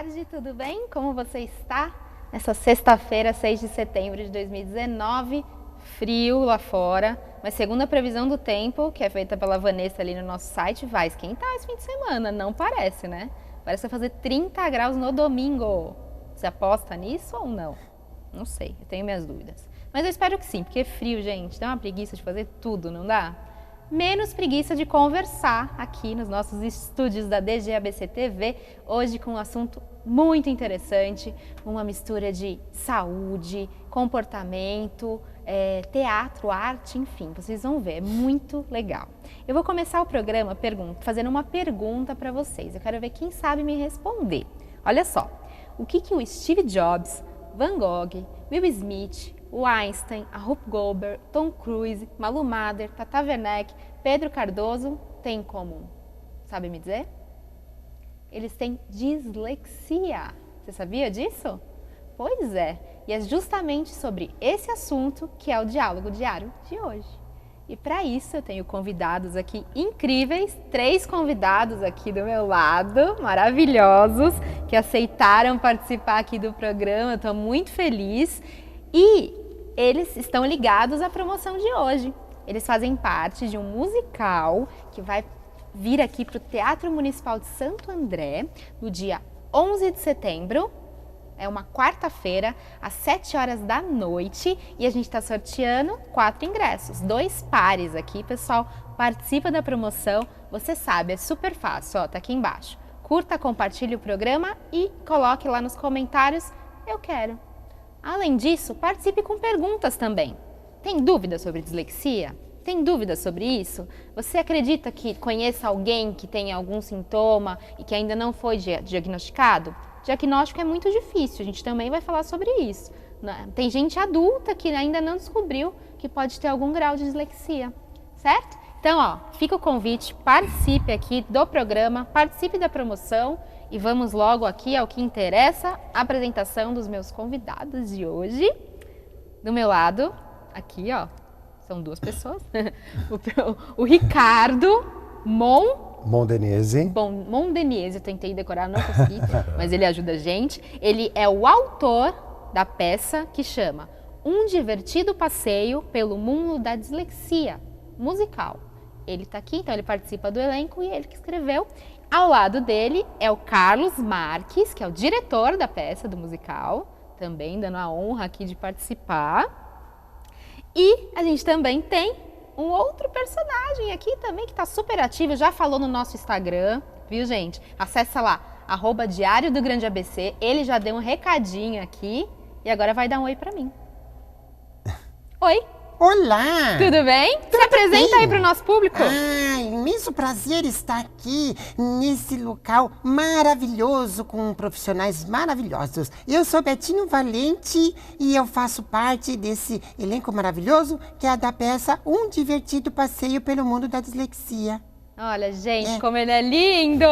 tarde, tudo bem? Como você está? Nessa sexta-feira, 6 de setembro de 2019, frio lá fora, mas segundo a previsão do tempo, que é feita pela Vanessa ali no nosso site, vai esquentar esse fim de semana, não parece, né? Parece que vai fazer 30 graus no domingo. Você aposta nisso ou não? Não sei, eu tenho minhas dúvidas. Mas eu espero que sim, porque é frio, gente, dá uma preguiça de fazer tudo, não dá? Menos preguiça de conversar aqui nos nossos estúdios da DGABC TV, hoje com um assunto muito interessante, uma mistura de saúde, comportamento, teatro, arte, enfim, vocês vão ver, é muito legal. Eu vou começar o programa fazendo uma pergunta para vocês, eu quero ver quem sabe me responder. Olha só, o que o Steve Jobs, Van Gogh, Will Smith, o Einstein, a Ruth Goldberg, Tom Cruise, Malu Mader, Tata Werneck, Pedro Cardoso têm em comum? Sabe me dizer? Eles têm dislexia. Você sabia disso? Pois é, e é justamente sobre esse assunto que é o Diálogo Diário de hoje. E para isso eu tenho convidados aqui incríveis, 3 convidados aqui do meu lado, maravilhosos, que aceitaram participar aqui do programa, estou muito feliz. E eles estão ligados à promoção de hoje. Eles fazem parte de um musical que vai vir aqui para o Teatro Municipal de Santo André no dia 11 de setembro. É uma quarta-feira, às 7 horas da noite. E a gente está sorteando 4 ingressos, 2 pares aqui, pessoal. Participa da promoção. Você sabe, é super fácil, ó, tá aqui embaixo. Curta, compartilhe o programa e coloque lá nos comentários, eu quero. Além disso, participe com perguntas também. Tem dúvida sobre dislexia? Tem dúvida sobre isso? Você acredita que conheça alguém que tenha algum sintoma e que ainda não foi diagnosticado? Diagnóstico é muito difícil, a gente também vai falar sobre isso. Tem gente adulta que ainda não descobriu que pode ter algum grau de dislexia, certo? Então, ó, fica o convite, participe aqui do programa, participe da promoção. E vamos logo aqui ao que interessa, a apresentação dos meus convidados de hoje. Do meu lado, aqui ó, são 2 pessoas, o Ricardo Mondenese, eu tentei decorar, não consegui, mas ele ajuda a gente. Ele é o autor da peça que chama Um Divertido Passeio pelo Mundo da Dislexia, musical. Ele está aqui, então ele participa do elenco e ele que escreveu. Ao lado dele é o Carlos Marques, que é o diretor da peça, do musical, também dando a honra aqui de participar. E a gente também tem um outro personagem aqui também que está super ativo, já falou no nosso Instagram, viu gente? Acessa lá, @Diário do Grande ABC, ele já deu um recadinho aqui e agora vai dar um oi para mim. Oi! Olá! Tudo bem? Se apresenta aí para o nosso público. Imenso prazer estar aqui nesse local maravilhoso com profissionais maravilhosos. Eu sou Betinho Valente e eu faço parte desse elenco maravilhoso que é a da peça Um Divertido Passeio pelo Mundo da Dislexia. Olha, gente, como ele é lindo!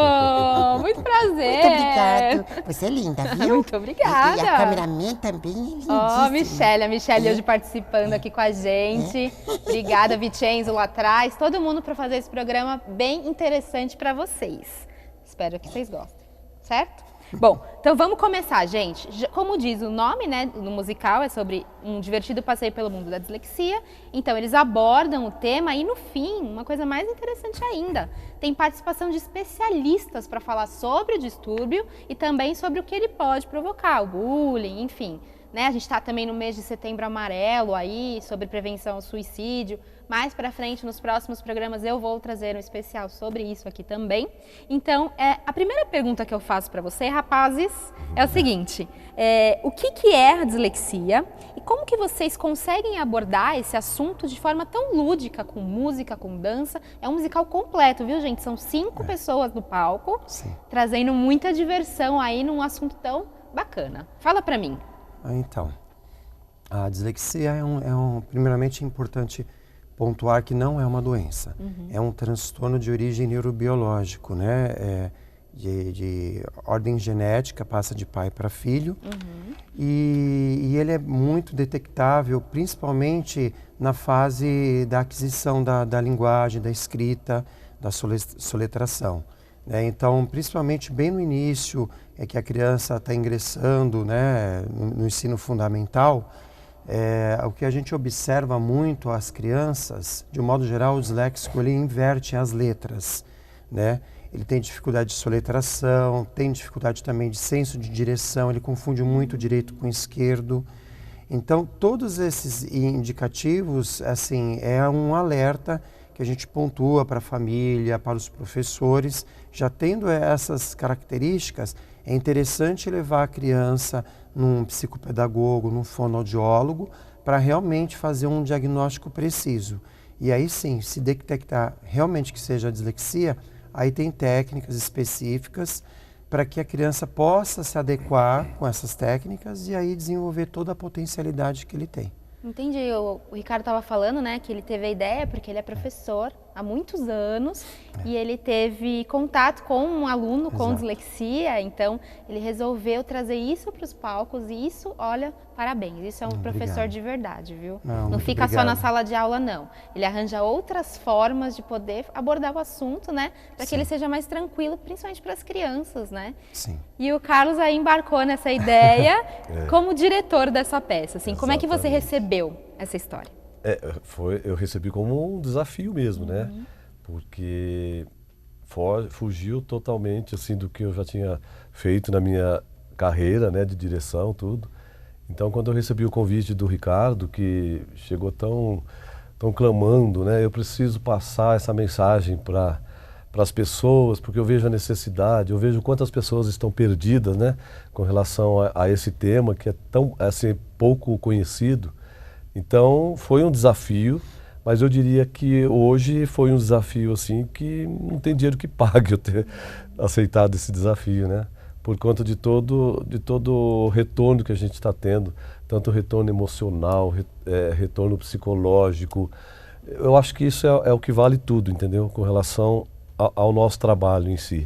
Muito prazer! Muito obrigado. Você é linda, viu? Muito obrigada. E a cameraman também é lindíssima. A Michelle hoje participando aqui com a gente. Obrigada, Vicenzo, lá atrás. Todo mundo para fazer esse programa bem interessante para vocês. Espero que vocês gostem, certo? Bom, então vamos começar, gente. Como diz o nome, né, no musical, é sobre um divertido passeio pelo mundo da dislexia. Então eles abordam o tema e no fim, uma coisa mais interessante ainda, tem participação de especialistas para falar sobre o distúrbio e também sobre o que ele pode provocar, o bullying, enfim. Né? A gente está também no mês de Setembro Amarelo aí, sobre prevenção ao suicídio. Mais para frente, nos próximos programas, eu vou trazer um especial sobre isso aqui também. Então, a primeira pergunta que eu faço para você, rapazes, é o seguinte. O que é a dislexia e como que vocês conseguem abordar esse assunto de forma tão lúdica, com música, com dança? É um musical completo, viu, gente? São 5 pessoas no palco, trazendo muita diversão aí num assunto tão bacana. Fala para mim. Então, a dislexia primeiramente é importante pontuar que não é uma doença, é um transtorno de origem neurobiológico, né? De ordem genética, passa de pai para filho, e ele é muito detectável, principalmente na fase da aquisição da linguagem, da escrita, da soletração. né? Então, principalmente bem no início, é que a criança está ingressando, né, no ensino fundamental, o que a gente observa muito as crianças, de um modo geral, o disléxico ele inverte as letras, né? Ele tem dificuldade de soletração, tem dificuldade também de senso de direção, ele confunde muito o direito com o esquerdo. Então, todos esses indicativos, assim, é um alerta que a gente pontua para a família, para os professores. Já tendo essas características, é interessante levar a criança num psicopedagogo, num fonoaudiólogo, para realmente fazer um diagnóstico preciso. E aí sim, se detectar realmente que seja dislexia, aí tem técnicas específicas para que a criança possa se adequar com essas técnicas e aí desenvolver toda a potencialidade que ele tem. Entendi. O Ricardo estava falando, né, que ele teve a ideia porque ele é professor há muitos anos e ele teve contato com um aluno com dislexia, então ele resolveu trazer isso para os palcos e isso, olha, parabéns, isso é um professor de verdade, viu? Não fica só na sala de aula, não. Ele arranja outras formas de poder abordar o assunto, né, para que ele seja mais tranquilo, principalmente para as crianças, né? Sim. E o Carlos aí embarcou nessa ideia como diretor dessa peça, assim, como é que você recebeu essa história? Eu recebi como um desafio mesmo, né? Porque fugiu totalmente assim do que eu já tinha feito na minha carreira, né, de direção, tudo. Então, quando eu recebi o convite do Ricardo, que chegou tão clamando, né, eu preciso passar essa mensagem para as pessoas, porque eu vejo a necessidade, eu vejo quantas pessoas estão perdidas, né, com relação a esse tema que é tão assim pouco conhecido. Então, foi um desafio, mas eu diria que hoje foi um desafio assim que não tem dinheiro que pague eu ter aceitado esse desafio, né? Por conta de todo o retorno que a gente está tendo, tanto retorno emocional, retorno psicológico. Eu acho que isso é o que vale tudo, entendeu? Com relação ao nosso trabalho em si.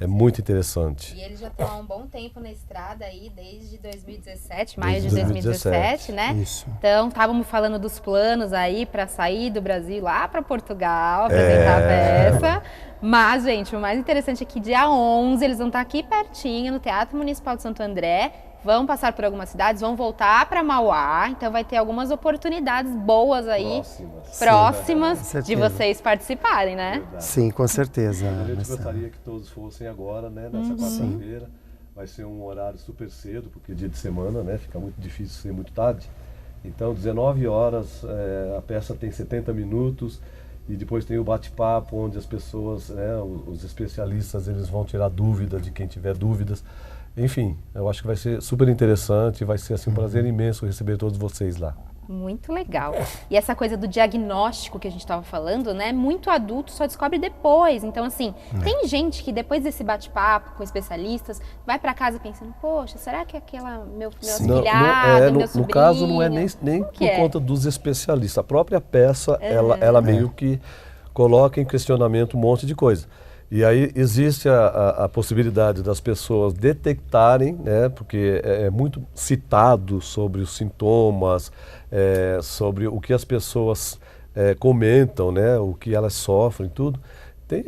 É muito interessante. E ele já está há um bom tempo na estrada aí, desde 2017, maio de 2017, né? Isso. Então, estávamos falando dos planos aí para sair do Brasil lá para Portugal, apresentar a peça. Mas, gente, o mais interessante é que dia 11 eles vão estar aqui pertinho, no Teatro Municipal de Santo André. Vão passar por algumas cidades, vão voltar para Mauá, então vai ter algumas oportunidades boas aí, próximas de vocês participarem, né? Verdade. Sim, com certeza. A gente gostaria que todos fossem agora, né, nessa quarta-feira. Vai ser um horário super cedo, porque é dia de semana, né, fica muito difícil ser muito tarde. Então, 19 horas, a peça tem 70 minutos e depois tem o bate-papo, onde as pessoas, né, os especialistas, eles vão tirar dúvidas de quem tiver dúvidas. Enfim, eu acho que vai ser super interessante, vai ser assim, um prazer imenso receber todos vocês lá. Muito legal. E essa coisa do diagnóstico que a gente estava falando, né? Muito adulto só descobre depois. Então, assim, tem gente que depois desse bate-papo com especialistas, vai para casa pensando, poxa, será que aquela meu afilhado, meu sobrinho... No caso, não é nem por conta dos especialistas. A própria peça, ela meio que coloca em questionamento um monte de coisa. E aí existe a possibilidade das pessoas detectarem, né, porque é muito citado sobre os sintomas, sobre o que as pessoas comentam, né, o que elas sofrem, tudo. Tem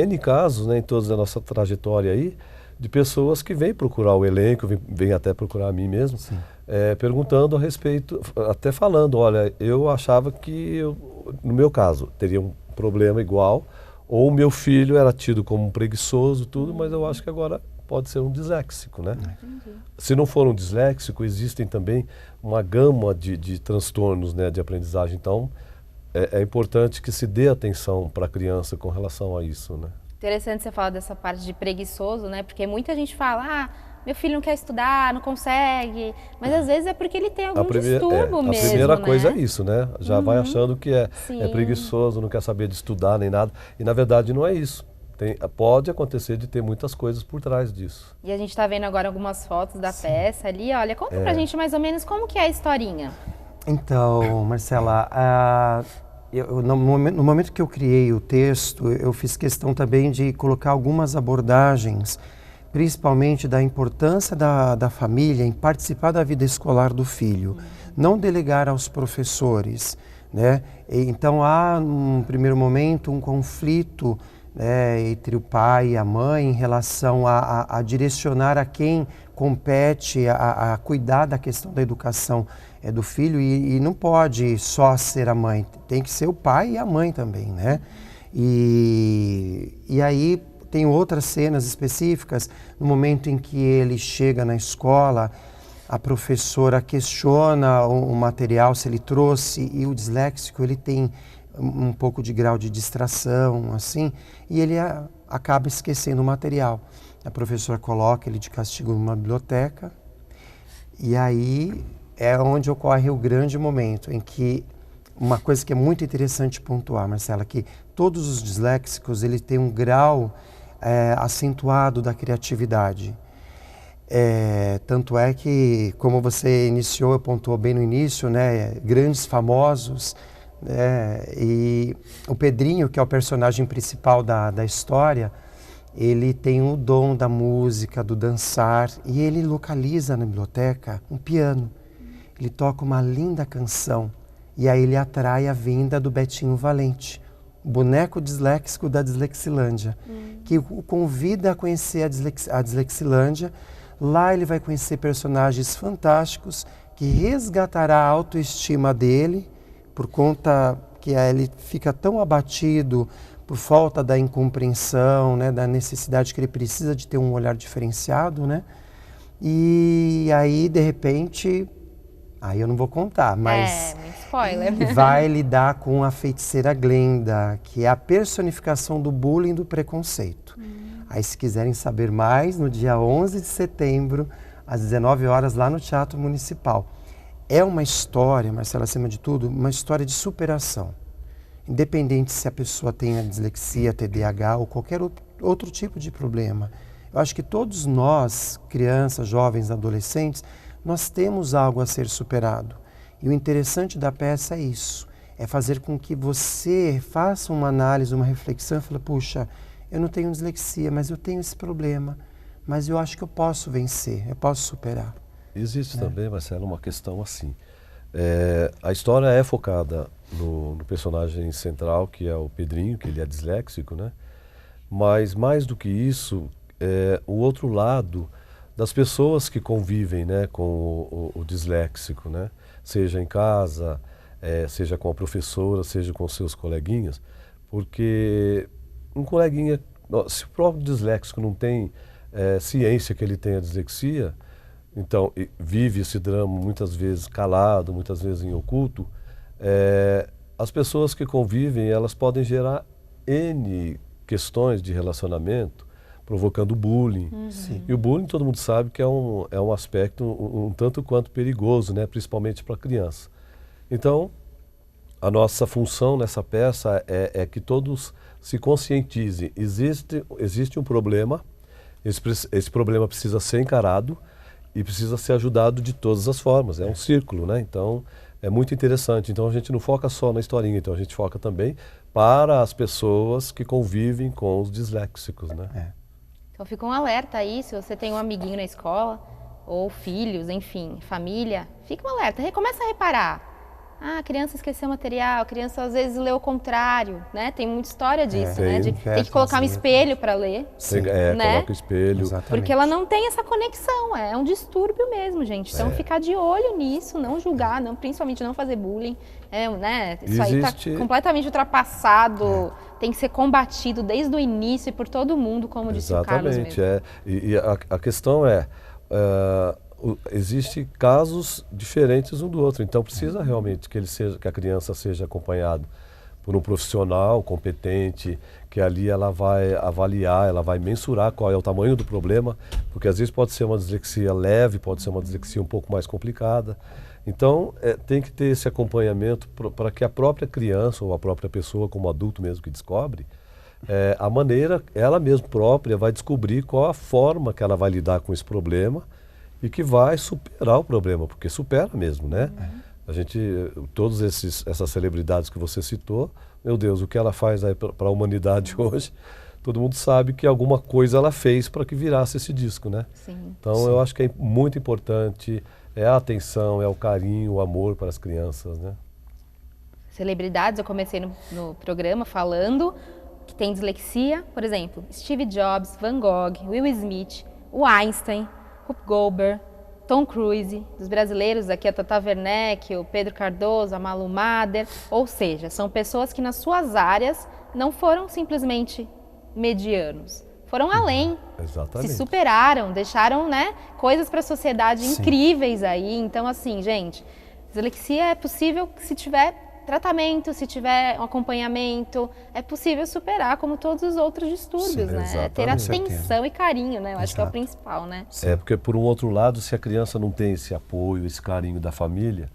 N casos, né, em toda a nossa trajetória aí, de pessoas que vêm procurar o elenco, vêm até procurar a mim mesmo, perguntando a respeito, até falando, olha, eu achava que no meu caso, teria um problema igual, ou o meu filho era tido como um preguiçoso, tudo, mas eu acho que agora pode ser um disléxico, né? Se não for um disléxico, existem também uma gama de transtornos, né, de aprendizagem. Então, é importante que se dê atenção para a criança com relação a isso, né? Interessante você falar dessa parte de preguiçoso, né? Porque muita gente fala, meu filho não quer estudar, não consegue, mas às vezes é porque ele tem algum distúrbio mesmo, a primeira né? coisa é isso, né? Já vai achando que é preguiçoso, não quer saber de estudar nem nada, e na verdade não é isso. Pode acontecer de ter muitas coisas por trás disso. E a gente está vendo agora algumas fotos da peça ali, olha, conta pra gente mais ou menos como que é a historinha. Então, Marcela, no momento que eu criei o texto, eu fiz questão também de colocar algumas abordagens, principalmente da importância da família em participar da vida escolar do filho, não delegar aos professores, né? Então há, num primeiro momento, um conflito né, entre o pai e a mãe em relação a direcionar a quem compete a cuidar da questão da educação do filho e não pode só ser a mãe, tem que ser o pai e a mãe também, né? E aí tem outras cenas específicas, no momento em que ele chega na escola, a professora questiona o material, se ele trouxe, e o disléxico ele tem um pouco de grau de distração, assim, e ele acaba esquecendo o material. A professora coloca ele de castigo numa biblioteca, e aí é onde ocorre o grande momento em que uma coisa que é muito interessante pontuar, Marcela, que todos os disléxicos ele têm um grau acentuado da criatividade. Tanto é que, como você iniciou, pontuou bem no início, né, grandes famosos, e o Pedrinho, que é o personagem principal da história, ele tem o dom da música, do dançar, e ele localiza na biblioteca um piano. Ele toca uma linda canção, e aí ele atrai a vinda do Betinho Valente, o boneco disléxico da Dislexilândia, que o convida a conhecer a Dislexilândia. Lá ele vai conhecer personagens fantásticos que resgatará a autoestima dele, por conta que ele fica tão abatido por falta da incompreensão, né, da necessidade que ele precisa de ter um olhar diferenciado, né? E aí, de repente, aí eu não vou contar, mas spoiler. vai lidar com a feiticeira Glenda, que é a personificação do bullying e do preconceito. Aí, se quiserem saber mais, no dia 11 de setembro, às 19 horas, lá no Teatro Municipal. É uma história, Marcela, acima de tudo, uma história de superação. Independente se a pessoa tenha dislexia, TDAH ou qualquer outro tipo de problema. Eu acho que todos nós, crianças, jovens, adolescentes, nós temos algo a ser superado. E o interessante da peça é isso, é fazer com que você faça uma análise, uma reflexão e fale, puxa, eu não tenho dislexia, mas eu tenho esse problema. Mas eu acho que eu posso vencer, eu posso superar. Existe também, Marcelo, uma questão assim. A história é focada no personagem central, que é o Pedrinho, que ele é disléxico, né? Mas mais do que isso, o outro lado das pessoas que convivem, né, com o disléxico, né? Seja em casa, seja com a professora, seja com seus coleguinhas, porque um coleguinha, se o próprio disléxico não tem ciência que ele tem a dislexia, então vive esse drama muitas vezes calado, muitas vezes em oculto, as pessoas que convivem, elas podem gerar N questões de relacionamento, provocando bullying. E o bullying, todo mundo sabe que é um aspecto um tanto quanto perigoso, né? Principalmente para a criança. Então, a nossa função nessa peça é que todos se conscientizem. Existe um problema, esse problema precisa ser encarado e precisa ser ajudado de todas as formas. É um círculo, né? Então, é muito interessante. Então, a gente não foca só na historinha, então a gente foca também para as pessoas que convivem com os disléxicos, né? Então, fica um alerta aí, se você tem um amiguinho na escola, ou filhos, enfim, família, fica um alerta, começa a reparar. A criança esqueceu o material, a criança às vezes lê o contrário, né? Tem muita história disso, né? Tem que colocar um espelho para ler. Né? Coloca o espelho. Exatamente. Porque ela não tem essa conexão, é um distúrbio mesmo, gente. Então ficar de olho nisso, não julgar, principalmente não fazer bullying. Né? Isso aí está completamente ultrapassado, tem que ser combatido desde o início e por todo mundo, como disse o Carlos mesmo. E a questão existem casos diferentes um do outro, então precisa realmente que a criança seja acompanhada por um profissional competente, que ali ela vai avaliar, ela vai mensurar qual é o tamanho do problema, porque às vezes pode ser uma dislexia leve, pode ser uma dislexia um pouco mais complicada. Então tem que ter esse acompanhamento para que a própria criança ou a própria pessoa, como adulto mesmo que descobre, a maneira, ela mesma própria vai descobrir qual a forma que ela vai lidar com esse problema e que vai superar o problema, porque supera mesmo, né? Todas essas celebridades que você citou, meu Deus, o que ela faz aí para a humanidade hoje, todo mundo sabe que alguma coisa ela fez para que virasse esse disco, né? Sim. Então eu acho que é muito importante, a atenção, o carinho, o amor para as crianças, né? Celebridades, eu comecei no programa falando que têm dislexia, por exemplo, Steve Jobs, Van Gogh, Will Smith, o Einstein, Rupert Goldberg, Tom Cruise, dos brasileiros aqui a Tata Werneck, o Pedro Cardoso, a Malu Mader, ou seja, são pessoas que nas suas áreas não foram simplesmente medianos, foram além, Exatamente. se superaram, deixaram, né, coisas para a sociedade Sim. incríveis aí. Então, assim, gente, dislexia é possível se tiver tratamento, se tiver um acompanhamento, é possível superar como todos os outros distúrbios, Sim, né? exatamente. Ter Com certeza. atenção e carinho, né? Eu acho que é o Exato. principal, né? É, porque por um outro lado, se a criança não tem esse apoio, esse carinho da família,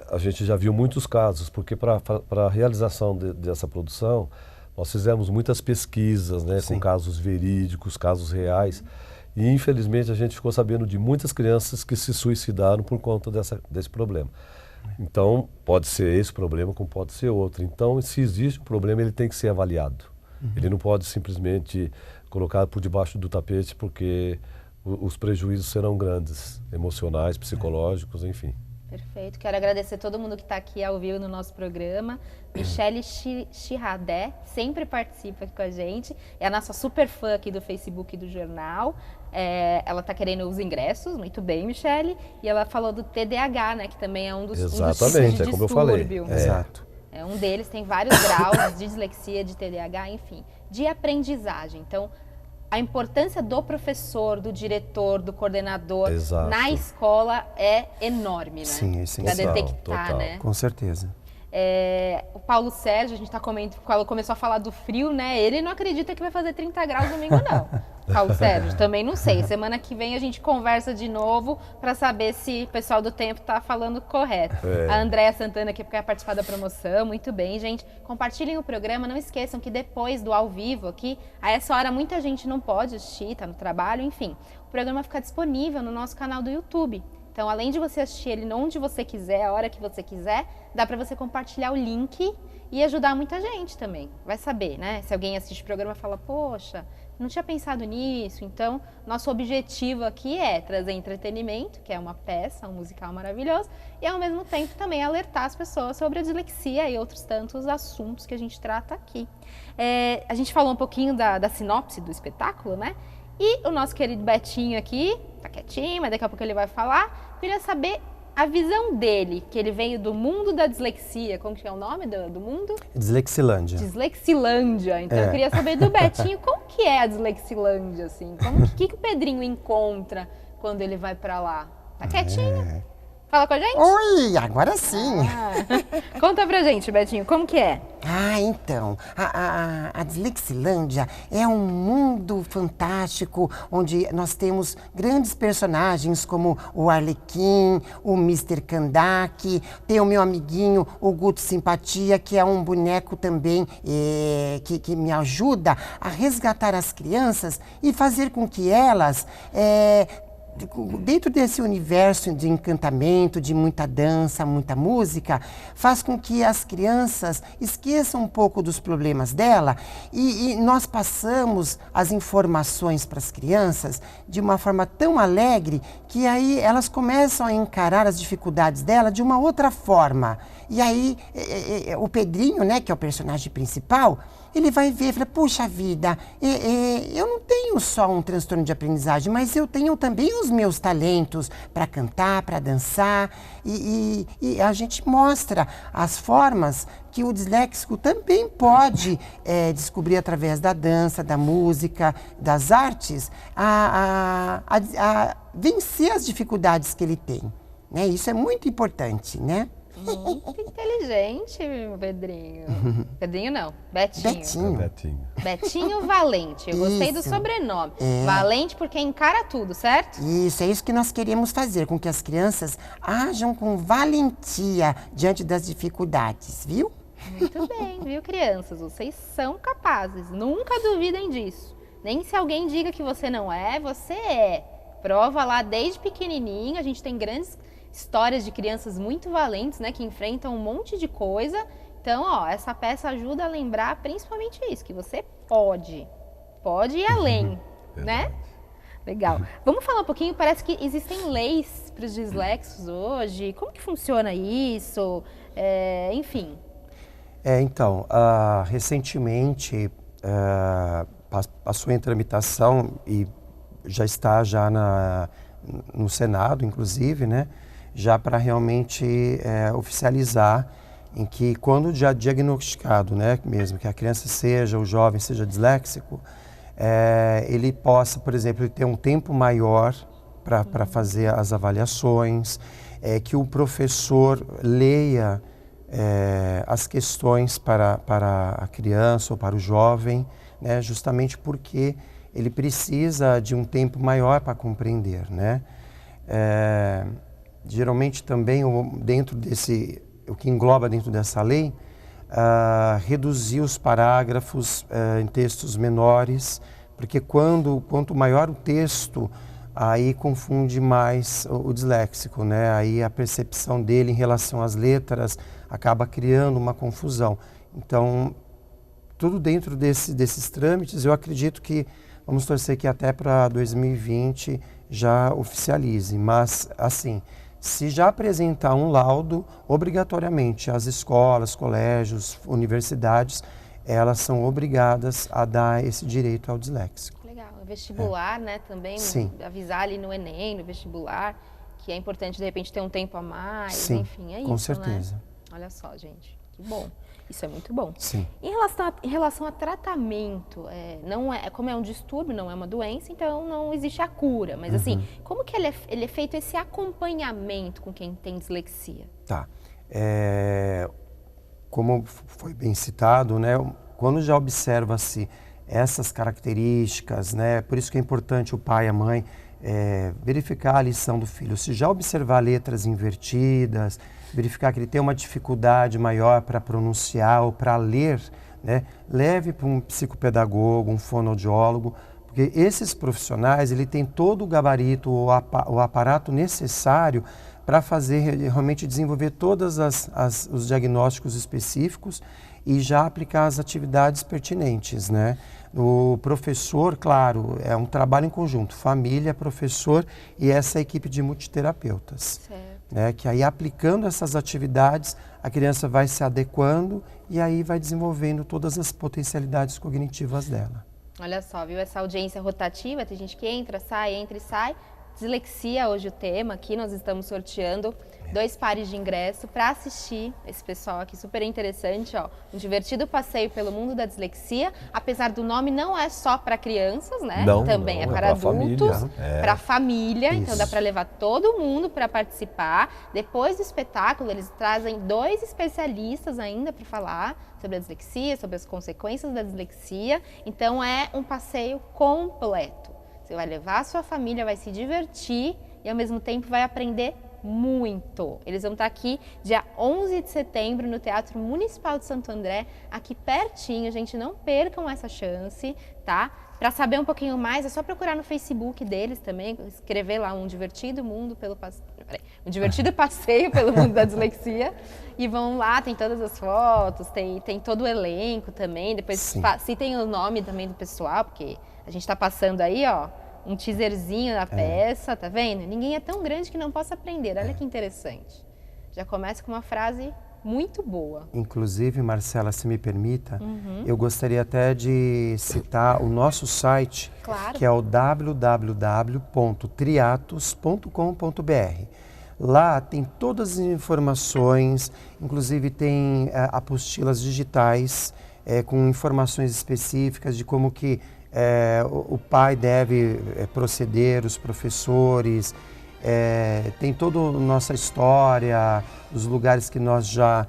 a gente já viu muitos casos, porque para a realização dessa produção, nós fizemos muitas pesquisas, né, com Sim. casos verídicos, casos reais, e infelizmente a gente ficou sabendo de muitas crianças que se suicidaram por conta desse problema. Então, pode ser esse problema, como pode ser outro. Então, se existe um problema, ele tem que ser avaliado. Ele não pode simplesmente colocar por debaixo do tapete, porque os prejuízos serão grandes, emocionais, psicológicos, enfim. Perfeito. Quero agradecer todo mundo que está aqui ao vivo no nosso programa. Michele Chiradé sempre participa aqui com a gente. É a nossa super fã aqui do Facebook e do jornal. Ela está querendo os ingressos, muito bem, Michele. E ela falou do TDAH, né? Que também é um dos tipos Exatamente, de é como eu falei. distúrbio. Exato. É um deles, tem vários graus de dislexia, de TDAH, enfim, de aprendizagem. Então, a importância do professor, do diretor, do coordenador Exato. na escola é enorme, né? Sim, é Para essencial. detectar, Total. né? Com certeza. O Paulo Sérgio, a gente está comentando, quando começou a falar do frio, né? Ele não acredita que vai fazer 30 graus domingo, não. Paulo Sérgio, também não sei. Semana que vem a gente conversa de novo para saber se o pessoal do tempo está falando correto. A Andréia Santana aqui quer participar da promoção, muito bem, gente. Compartilhem o programa, não esqueçam que depois do ao vivo aqui, a essa hora muita gente não pode assistir, tá no trabalho, enfim. O programa fica disponível no nosso canal do YouTube. Então, além de você assistir ele onde você quiser, a hora que você quiser, dá para você compartilhar o link e ajudar muita gente também. Vai saber, né? Se alguém assiste o programa e fala, poxa, não tinha pensado nisso. Então, nosso objetivo aqui é trazer entretenimento, que é uma peça, um musical maravilhoso, e ao mesmo tempo também alertar as pessoas sobre a dislexia e outros tantos assuntos que a gente trata aqui. A gente falou um pouquinho da sinopse do espetáculo, né? E o nosso querido Betinho aqui, tá quietinho, mas daqui a pouco ele vai falar. Queria saber a visão dele, que ele veio do mundo da dislexia. Como que é o nome do mundo? Dislexilândia. Dislexilândia. Então eu queria saber do Betinho, como que é a Dislexilândia, assim? O que o Pedrinho encontra quando ele vai pra lá? Tá quietinho? Fala com a gente? Oi, agora sim. Conta pra gente, Betinho, como que é? Então, a Dislexilândia é um mundo fantástico onde nós temos grandes personagens como o Arlequim, o Mr. Kandak, tem o meu amiguinho, o Guto Simpatia, que é um boneco também que me ajuda a resgatar as crianças e fazer com que elas... dentro desse universo de encantamento, de muita dança, muita música, faz com que as crianças esqueçam um pouco dos problemas dela e nós passamos as informações para as crianças de uma forma tão alegre que aí elas começam a encarar as dificuldades dela de uma outra forma. E aí o Pedrinho, né, que é o personagem principal, ele vai ver e fala, puxa vida, eu não tenho só um transtorno de aprendizagem, mas eu tenho também os meus talentos para cantar, para dançar, e a gente mostra as formas que o disléxico também pode descobrir através da dança, da música, das artes, a vencer as dificuldades que ele tem. Né? Isso é muito importante, né? Muito inteligente, Pedrinho. Pedrinho não, Betinho. Betinho. Betinho Valente. Eu gostei do Isso. sobrenome. Valente porque encara tudo, certo? Isso, é isso que nós queremos fazer, com que as crianças ajam com valentia diante das dificuldades, viu? Muito bem, viu, crianças? Vocês são capazes. Nunca duvidem disso. Nem se alguém diga que você não é, você é. Prova lá desde pequenininho. A gente tem grandes histórias de crianças muito valentes, né, que enfrentam um monte de coisa. Então, essa peça ajuda a lembrar principalmente isso, que você pode ir além, né? Legal. Vamos falar um pouquinho, parece que existem leis para os dislexos hoje. Como que funciona isso? Enfim. Então, recentemente passou em tramitação e já está no Senado, inclusive, né? Já para realmente oficializar em que quando já diagnosticado, né, mesmo que a criança seja, o jovem seja disléxico, ele possa, por exemplo, ter um tempo maior para fazer as avaliações, que o professor leia as questões para a criança ou para o jovem, né, justamente porque ele precisa de um tempo maior para compreender, né? Geralmente também o que engloba dentro dessa lei, reduzir os parágrafos em textos menores, porque quanto maior o texto, aí confunde mais o disléxico, né? Aí a percepção dele em relação às letras acaba criando uma confusão. Então, tudo dentro desses trâmites, eu acredito que vamos torcer que até para 2020 já oficialize, mas assim, se já apresentar um laudo, obrigatoriamente as escolas, colégios, universidades, elas são obrigadas a dar esse direito ao disléxico. Legal. Vestibular, né, também, Sim. avisar ali no Enem, no vestibular, que é importante de repente ter um tempo a mais, Sim, enfim, é com isso, certeza. né? Olha só, gente, que bom. Isso é muito bom. Sim. Em relação a tratamento, como é um distúrbio, não é uma doença, então não existe a cura. Mas assim, como que ele é feito esse acompanhamento com quem tem dislexia? Tá. Como foi bem citado, né, quando já observa-se essas características, né, por isso que é importante o pai e a mãe verificar a lição do filho. Se já observar letras invertidas, verificar que ele tem uma dificuldade maior para pronunciar ou para ler, né, leve para um psicopedagogo, um fonoaudiólogo, porque esses profissionais, ele tem todo o gabarito, o aparato necessário para fazer, realmente desenvolver todos os diagnósticos específicos e já aplicar as atividades pertinentes, né? O professor, claro, é um trabalho em conjunto, família, professor e essa equipe de multiterapeutas. Certo. Né? Que aí aplicando essas atividades, a criança vai se adequando e aí vai desenvolvendo todas as potencialidades cognitivas dela. Olha só, viu? Essa audiência rotativa, tem gente que entra e sai. Dislexia, hoje o tema aqui, nós estamos sorteando 2 pares de ingresso para assistir esse pessoal aqui, super interessante, ó. Um divertido passeio pelo mundo da dislexia, apesar do nome não é só para crianças, né? Também é para adultos, para família, então dá para levar todo mundo para participar. Depois do espetáculo, eles trazem 2 especialistas ainda para falar sobre a dislexia, sobre as consequências da dislexia, então é um passeio completo. Você vai levar a sua família, vai se divertir e ao mesmo tempo vai aprender muito. Eles vão estar aqui dia 11 de setembro no Teatro Municipal de Santo André, aqui pertinho, gente, não percam essa chance, tá? Para saber um pouquinho mais, é só procurar no Facebook deles também, escrever lá um divertido passeio pelo mundo da dislexia e vão lá, tem todas as fotos, tem todo o elenco também, depois citem o nome também do pessoal, porque a gente está passando aí, ó, um teaserzinho da peça, tá vendo? Ninguém é tão grande que não possa aprender, olha que interessante. Já começa com uma frase muito boa. Inclusive, Marcela, se me permita, eu gostaria até de citar o nosso site, que é o www.triatos.com.br. Lá tem todas as informações, inclusive tem apostilas digitais com informações específicas de como que o pai deve proceder, os professores, tem toda a nossa história, os lugares que nós já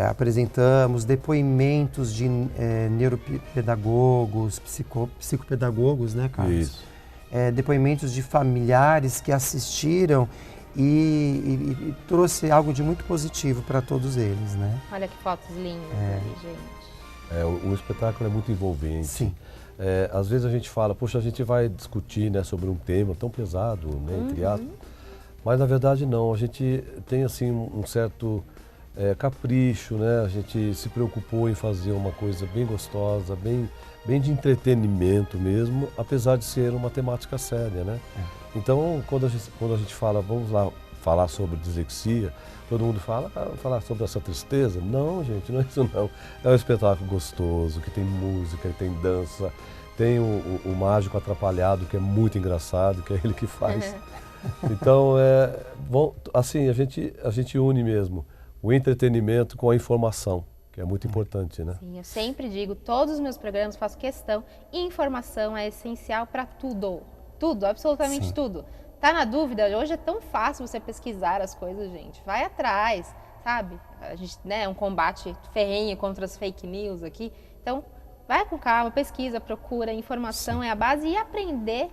apresentamos, depoimentos de neuropedagogos, psicopedagogos, né, Carlos? Isso. Depoimentos de familiares que assistiram e trouxe algo de muito positivo para todos eles, né? Olha que fotos lindas ali, gente. O espetáculo é muito envolvente. Sim. Às vezes a gente fala, poxa, a gente vai discutir, né, sobre um tema tão pesado, né, entre aspas, mas na verdade não, a gente tem assim um certo capricho, né, a gente se preocupou em fazer uma coisa bem gostosa, bem de entretenimento mesmo, apesar de ser uma temática séria, né? Então, quando a gente fala, vamos lá, falar sobre dislexia, todo mundo fala, falar sobre essa tristeza. Não, gente, não é isso não. É um espetáculo gostoso, que tem música, que tem dança, tem o Mágico Atrapalhado, que é muito engraçado, que é ele que faz. Então, assim, a gente une mesmo o entretenimento com a informação, que é muito importante, né? Sim, eu sempre digo, todos os meus programas faço questão, informação é essencial para tudo, tudo, absolutamente Sim. tudo. Tá na dúvida? Hoje é tão fácil você pesquisar as coisas, gente, vai atrás, sabe? A gente, né, é um combate ferrenho contra as fake news aqui, então vai com calma, pesquisa, procura, informação é a base e aprender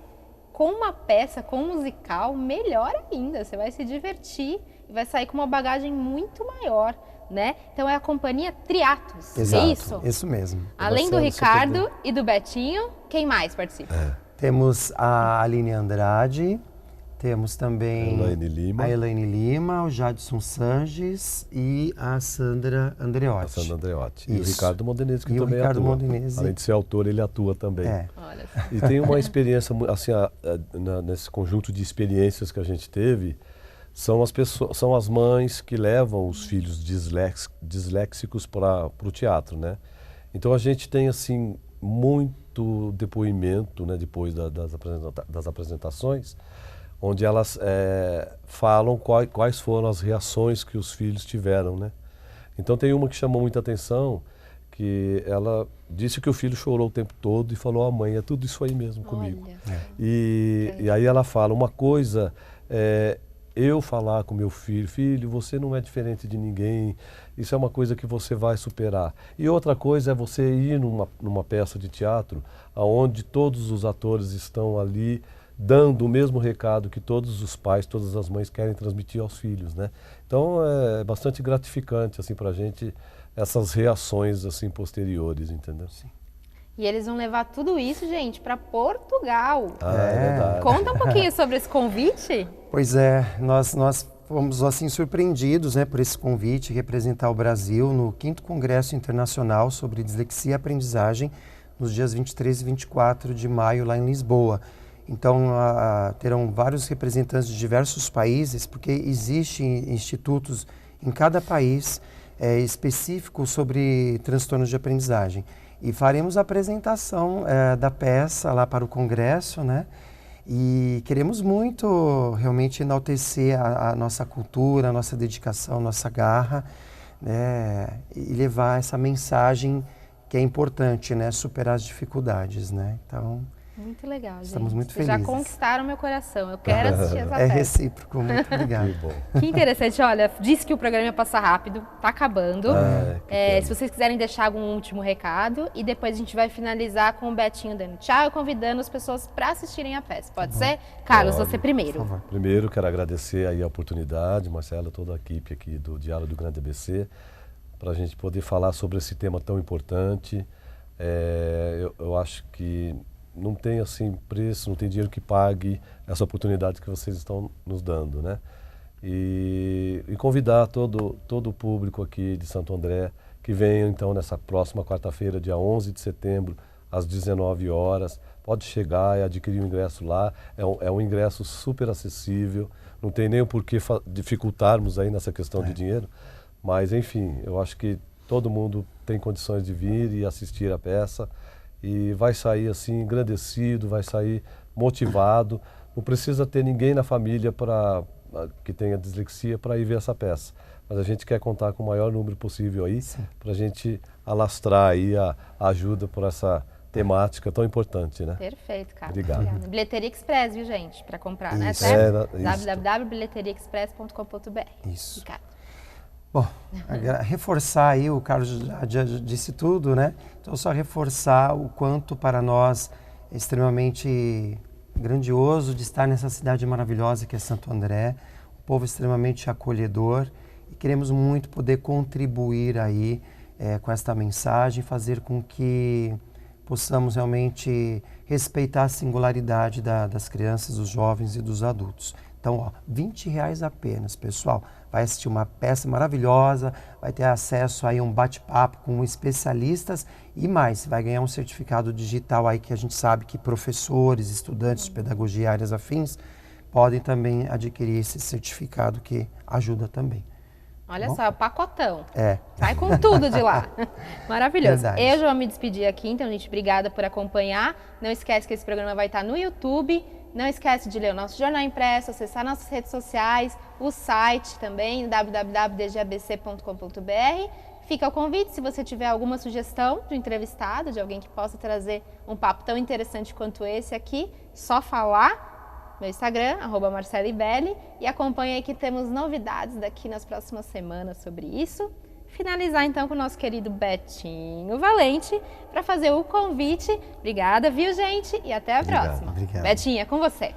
com uma peça, com um musical, melhor ainda, você vai se divertir e vai sair com uma bagagem muito maior, né? Então é a companhia Triatos, Exato, é isso? mesmo. Além do Marcelo, Ricardo e do Betinho, quem mais participa? Temos a Aline Andrade, temos também A a Elaine Lima, o Jadson Sanches e a Sandra Andreotti. A Sandra Andreotti. E o Isso. Ricardo Mondenese, que E o também Ricardo atua. Mondenese. Além de ser autor, ele atua também. Olha, E tem uma experiência, assim, nesse conjunto de experiências que a gente teve, são as mães que levam os filhos disléxicos para o teatro, né? Então a gente tem, assim, muito depoimento, né, depois das apresentações, onde elas falam quais foram as reações que os filhos tiveram, né? Então tem uma que chamou muita atenção, que ela disse que o filho chorou o tempo todo e falou, mãe, é tudo isso aí mesmo comigo. olha. E aí ela fala, uma coisa é eu falar com meu filho, filho, você não é diferente de ninguém, isso é uma coisa que você vai superar. E outra coisa é você ir numa peça de teatro, onde todos os atores estão ali dando o mesmo recado que todos os pais, todas as mães querem transmitir aos filhos, né? Então é bastante gratificante assim para a gente essas reações assim posteriores, entendeu? Sim. E eles vão levar tudo isso, gente, para Portugal. É verdade. Conta um pouquinho sobre esse convite. Pois é, nós fomos assim surpreendidos, né, por esse convite, representar o Brasil no 5º Congresso Internacional sobre Dislexia e Aprendizagem, nos dias 23 e 24 de maio, lá em Lisboa. Então, terão vários representantes de diversos países, porque existem institutos em cada país específicos sobre transtornos de aprendizagem. E faremos a apresentação da peça lá para o Congresso, né? E queremos muito realmente enaltecer a nossa cultura, a nossa dedicação, a nossa garra, né? E levar essa mensagem que é importante, né? Superar as dificuldades, né? Então, Muito legal, gente. estamos muito Vocês felizes. já conquistaram meu coração. Eu quero assistir essa É peça. recíproco, muito obrigado. Que bom. Que interessante. Olha, disse que o programa ia passar rápido. Tá acabando. Se vocês quiserem deixar algum último recado. E depois a gente vai finalizar com o Betinho dando tchau e convidando as pessoas para assistirem a peça. Pode ser? Carlos, Pode. você primeiro. Por favor. Primeiro, quero agradecer aí a oportunidade, Marcelo, toda a equipe aqui do Diário do Grande ABC, para a gente poder falar sobre esse tema tão importante. Eu acho que não tem assim preço, não tem dinheiro que pague essa oportunidade que vocês estão nos dando, né? E convidar todo o público aqui de Santo André que venha então nessa próxima quarta-feira, dia 11 de setembro, às 19 horas. Pode chegar e adquirir o ingresso lá. É um ingresso super acessível, não tem nem o porquê dificultarmos aí nessa questão de dinheiro. Mas, enfim, eu acho que todo mundo tem condições de vir e assistir a peça e vai sair assim engrandecido, vai sair motivado. Não precisa ter ninguém na família que tenha dislexia para ir ver essa peça. Mas a gente quer contar com o maior número possível aí para a gente alastrar aí a ajuda por essa temática tão importante, né? Perfeito, Carlos. Obrigado. Obrigada. Bilheteria Express, viu, gente? Para comprar, né? Isso. Certo? Isso. www.bilheteriaexpress.com.br. Isso. Ricardo. Bom, reforçar aí, o Carlos já disse tudo, né? Então, só reforçar o quanto para nós é extremamente grandioso de estar nessa cidade maravilhosa que é Santo André, um povo extremamente acolhedor e queremos muito poder contribuir aí com esta mensagem, fazer com que possamos realmente respeitar a singularidade das crianças, dos jovens e dos adultos. Então, ó, R$20 apenas, pessoal. Vai assistir uma peça maravilhosa, vai ter acesso aí a um bate-papo com especialistas e mais, vai ganhar um certificado digital aí que a gente sabe que professores, estudantes de pedagogia e áreas afins podem também adquirir esse certificado que ajuda também. Olha só, pacotão. É. Sai com tudo de lá. Maravilhoso. Verdade. Eu já vou me despedir aqui, então, gente, obrigada por acompanhar. Não esquece que esse programa vai estar no YouTube. Não esquece de ler o nosso jornal impresso, acessar nossas redes sociais, o site também, www.dgabc.com.br. Fica o convite, se você tiver alguma sugestão de entrevistado, de alguém que possa trazer um papo tão interessante quanto esse aqui, só falar. Meu Instagram, @marcelibelli, e acompanhe aí que temos novidades daqui nas próximas semanas sobre isso. Finalizar então com o nosso querido Betinho Valente para fazer o convite. Obrigada, viu, gente? E até a próxima. Obrigado. Betinho, é com você.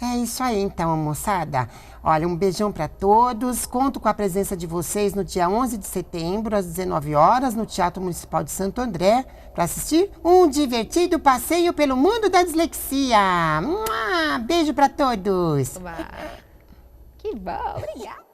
É isso aí então, moçada. Olha, um beijão para todos. Conto com a presença de vocês no dia 11 de setembro, às 19 horas, no Teatro Municipal de Santo André, para assistir um divertido passeio pelo mundo da dislexia. Beijo para todos. Que bom, obrigada.